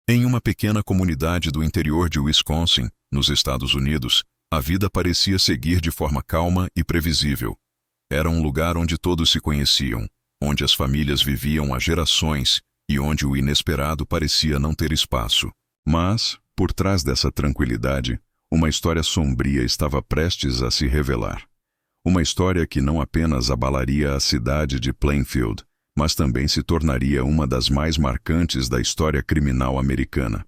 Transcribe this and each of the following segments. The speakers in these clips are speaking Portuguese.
Em uma pequena comunidade do interior de Wisconsin, nos Estados Unidos, a vida parecia seguir de forma calma e previsível. Era um lugar onde todos se conheciam, onde as famílias viviam há gerações e onde o inesperado parecia não ter espaço. Mas, por trás dessa tranquilidade, uma história sombria estava prestes a se revelar. Uma história que não apenas abalaria a cidade de Plainfield, mas também se tornaria uma das mais marcantes da história criminal americana.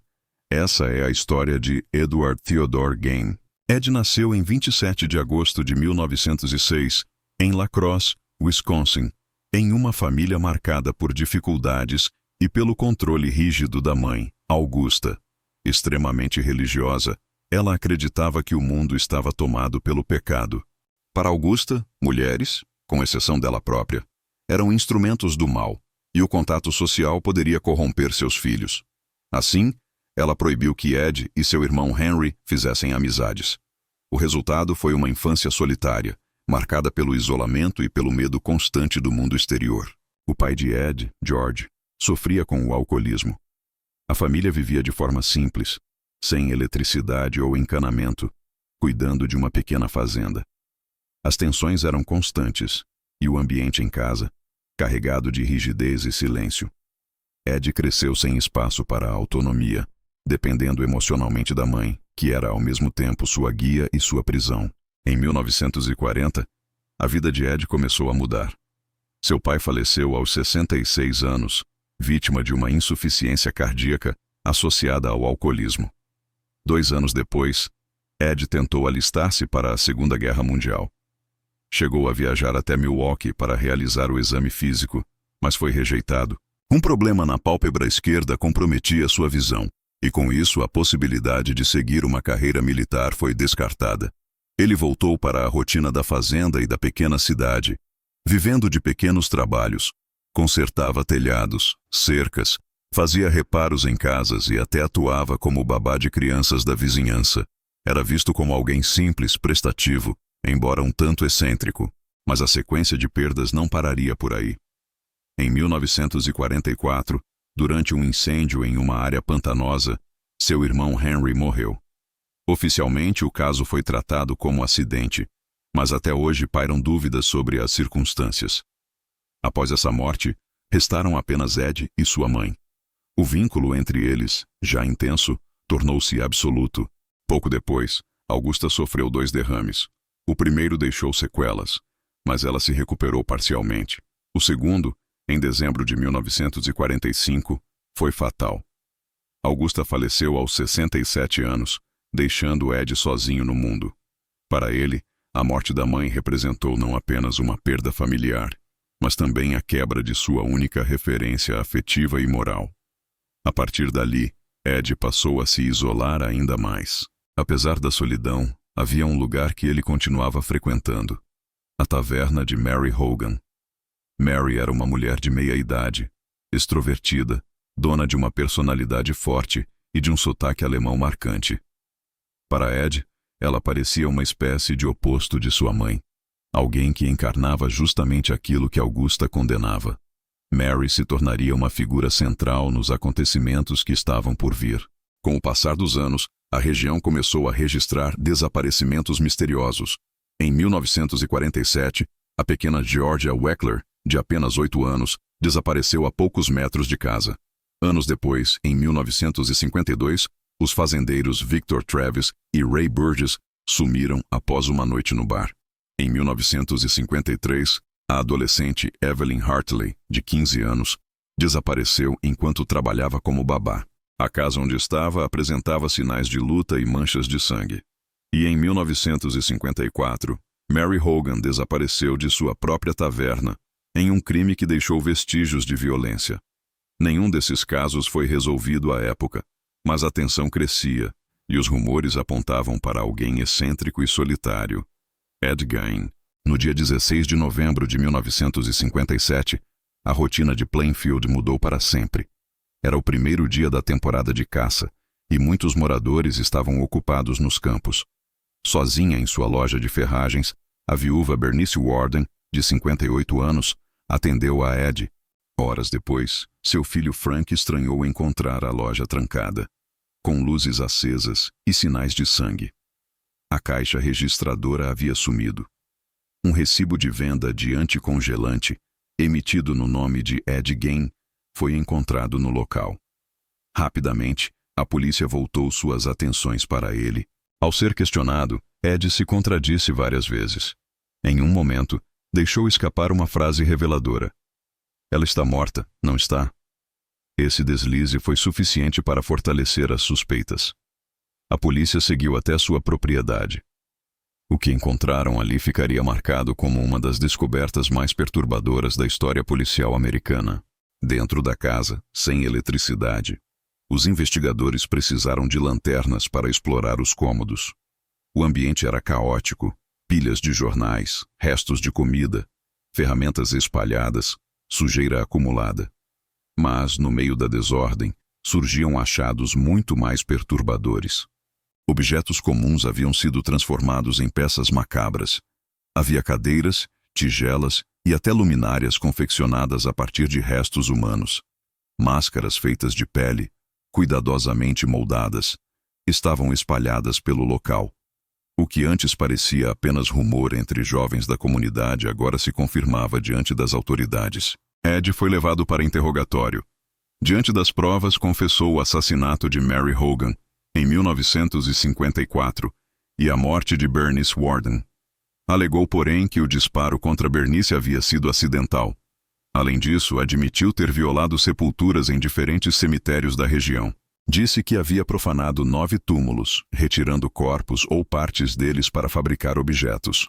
Essa é a história de Edward Theodore Gain. Ed nasceu em 27 de agosto de 1906, em La Crosse, Wisconsin, em uma família marcada por dificuldades e pelo controle rígido da mãe, Augusta. Extremamente religiosa, ela acreditava que o mundo estava tomado pelo pecado. Para Augusta, mulheres, com exceção dela própria, eram instrumentos do mal, e o contato social poderia corromper seus filhos. Assim, ela proibiu que Ed e seu irmão Henry fizessem amizades. O resultado foi uma infância solitária, marcada pelo isolamento e pelo medo constante do mundo exterior. O pai de Ed, George, sofria com o alcoolismo. A família vivia de forma simples, sem eletricidade ou encanamento, cuidando de uma pequena fazenda. As tensões eram constantes, e o ambiente em casa, carregado de rigidez e silêncio. Ed cresceu sem espaço para a autonomia, dependendo emocionalmente da mãe, que era ao mesmo tempo sua guia e sua prisão. Em 1940, a vida de Ed começou a mudar. Seu pai faleceu aos 66 anos, vítima de uma insuficiência cardíaca associada ao alcoolismo. 2 anos depois, Ed tentou alistar-se para a Segunda Guerra Mundial. Chegou a viajar até Milwaukee para realizar o exame físico, mas foi rejeitado. Um problema na pálpebra esquerda comprometia sua visão, e com isso a possibilidade de seguir uma carreira militar foi descartada. Ele voltou para a rotina da fazenda e da pequena cidade, vivendo de pequenos trabalhos. Consertava telhados, cercas, fazia reparos em casas e até atuava como babá de crianças da vizinhança. Era visto como alguém simples, prestativo, embora um tanto excêntrico, mas a sequência de perdas não pararia por aí. Em 1944, durante um incêndio em uma área pantanosa, seu irmão Henry morreu. Oficialmente, o caso foi tratado como acidente, mas até hoje pairam dúvidas sobre as circunstâncias. Após essa morte, restaram apenas Ed e sua mãe. O vínculo entre eles, já intenso, tornou-se absoluto. Pouco depois, Augusta sofreu 2 derrames. O primeiro deixou sequelas, mas ela se recuperou parcialmente. O segundo, em dezembro de 1945, foi fatal. Augusta faleceu aos 67 anos, deixando Ed sozinho no mundo. Para ele, a morte da mãe representou não apenas uma perda familiar, mas também a quebra de sua única referência afetiva e moral. A partir dali, Ed passou a se isolar ainda mais. Apesar da solidão, havia um lugar que ele continuava frequentando: a taverna de Mary Hogan. Mary era uma mulher de meia-idade, extrovertida, dona de uma personalidade forte e de um sotaque alemão marcante. Para Ed, ela parecia uma espécie de oposto de sua mãe, alguém que encarnava justamente aquilo que Augusta condenava. Mary se tornaria uma figura central nos acontecimentos que estavam por vir. Com o passar dos anos, a região começou a registrar desaparecimentos misteriosos. Em 1947, a pequena Georgia Weckler, de apenas 8 anos, desapareceu a poucos metros de casa. Anos depois, em 1952, os fazendeiros Victor Travis e Ray Burgess sumiram após uma noite no bar. Em 1953, a adolescente Evelyn Hartley, de 15 anos, desapareceu enquanto trabalhava como babá. A casa onde estava apresentava sinais de luta e manchas de sangue. E em 1954, Mary Hogan desapareceu de sua própria taverna, em um crime que deixou vestígios de violência. Nenhum desses casos foi resolvido à época, mas a tensão crescia, e os rumores apontavam para alguém excêntrico e solitário: Ed Gein. No dia 16 de novembro de 1957, a rotina de Plainfield mudou para sempre. Era o primeiro dia da temporada de caça, e muitos moradores estavam ocupados nos campos. Sozinha em sua loja de ferragens, a viúva Bernice Warden, de 58 anos, atendeu a Ed, Horas depois, seu filho Frank estranhou encontrar a loja trancada, com luzes acesas e sinais de sangue. A caixa registradora havia sumido. Um recibo de venda de anticongelante, emitido no nome de Ed Gein, foi encontrado no local. Rapidamente, a polícia voltou suas atenções para ele. Ao ser questionado, Ed se contradisse várias vezes. Em um momento, deixou escapar uma frase reveladora. Ela está morta, não está? Esse deslize foi suficiente para fortalecer as suspeitas. A polícia seguiu até sua propriedade. O que encontraram ali ficaria marcado como uma das descobertas mais perturbadoras da história policial americana. Dentro da casa, sem eletricidade, os investigadores precisaram de lanternas para explorar os cômodos. O ambiente era caótico, pilhas de jornais, restos de comida, ferramentas espalhadas, sujeira acumulada. Mas, no meio da desordem, surgiam achados muito mais perturbadores. Objetos comuns haviam sido transformados em peças macabras. Havia cadeiras, tigelas e até luminárias confeccionadas a partir de restos humanos. Máscaras feitas de pele, cuidadosamente moldadas, estavam espalhadas pelo local. O que antes parecia apenas rumor entre jovens da comunidade agora se confirmava diante das autoridades. Ed foi levado para interrogatório. Diante das provas, confessou o assassinato de Mary Hogan, em 1954, e a morte de Bernice Warden. Alegou, porém, que o disparo contra Bernice havia sido acidental. Além disso, admitiu ter violado sepulturas em diferentes cemitérios da região. Disse que havia profanado 9 túmulos, retirando corpos ou partes deles para fabricar objetos.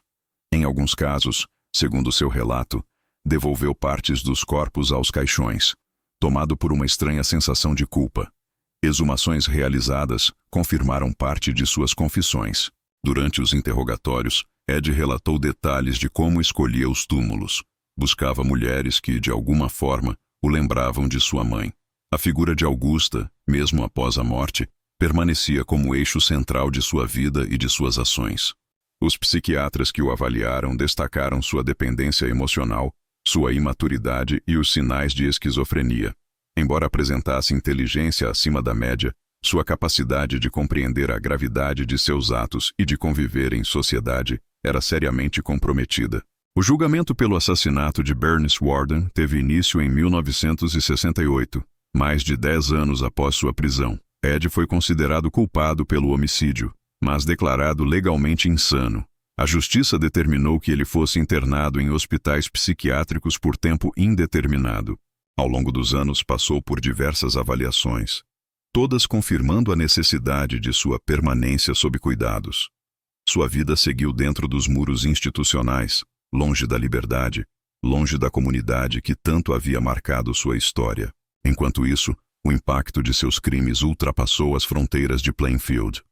Em alguns casos, segundo seu relato, devolveu partes dos corpos aos caixões, tomado por uma estranha sensação de culpa. Exumações realizadas confirmaram parte de suas confissões. Durante os interrogatórios, Ed relatou detalhes de como escolhia os túmulos. Buscava mulheres que, de alguma forma, o lembravam de sua mãe. A figura de Augusta, mesmo após a morte, permanecia como eixo central de sua vida e de suas ações. Os psiquiatras que o avaliaram destacaram sua dependência emocional, sua imaturidade e os sinais de esquizofrenia. Embora apresentasse inteligência acima da média, sua capacidade de compreender a gravidade de seus atos e de conviver em sociedade era seriamente comprometida. O julgamento pelo assassinato de Bernice Warden teve início em 1968, mais de 10 anos após sua prisão. Ed foi considerado culpado pelo homicídio, mas declarado legalmente insano. A justiça determinou que ele fosse internado em hospitais psiquiátricos por tempo indeterminado. Ao longo dos anos, passou por diversas avaliações, todas confirmando a necessidade de sua permanência sob cuidados. Sua vida seguiu dentro dos muros institucionais, longe da liberdade, longe da comunidade que tanto havia marcado sua história. Enquanto isso, o impacto de seus crimes ultrapassou as fronteiras de Plainfield.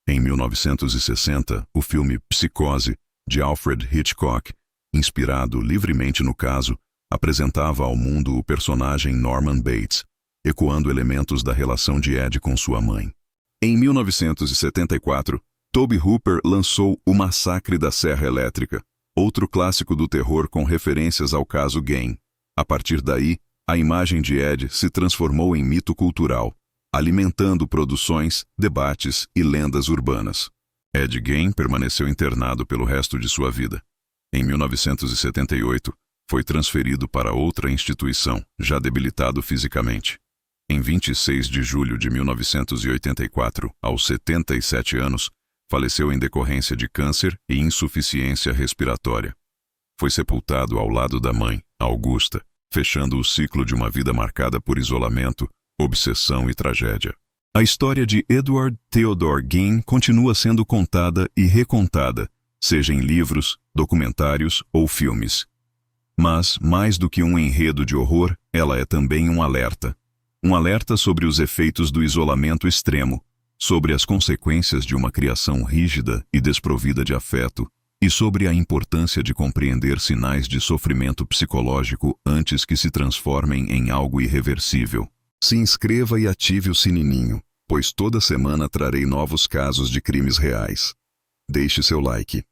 Em 1960, o filme Psicose, de Alfred Hitchcock, inspirado livremente no caso, apresentava ao mundo o personagem Norman Bates, ecoando elementos da relação de Ed com sua mãe. Em 1974, Tobe Hooper lançou O Massacre da Serra Elétrica, outro clássico do terror com referências ao caso Gein. A partir daí, a imagem de Ed se transformou em mito cultural, alimentando produções, debates e lendas urbanas. Ed Gein permaneceu internado pelo resto de sua vida. Em 1978, foi transferido para outra instituição, já debilitado fisicamente. Em 26 de julho de 1984, aos 77 anos, faleceu em decorrência de câncer e insuficiência respiratória. Foi sepultado ao lado da mãe, Augusta, fechando o ciclo de uma vida marcada por isolamento, obsessão e tragédia. A história de Edward Theodore Gein continua sendo contada e recontada, seja em livros, documentários ou filmes. Mas, mais do que um enredo de horror, ela é também um alerta. Um alerta sobre os efeitos do isolamento extremo, sobre as consequências de uma criação rígida e desprovida de afeto, e sobre a importância de compreender sinais de sofrimento psicológico antes que se transformem em algo irreversível. Se inscreva e ative o sininho, pois toda semana trarei novos casos de crimes reais. Deixe seu like.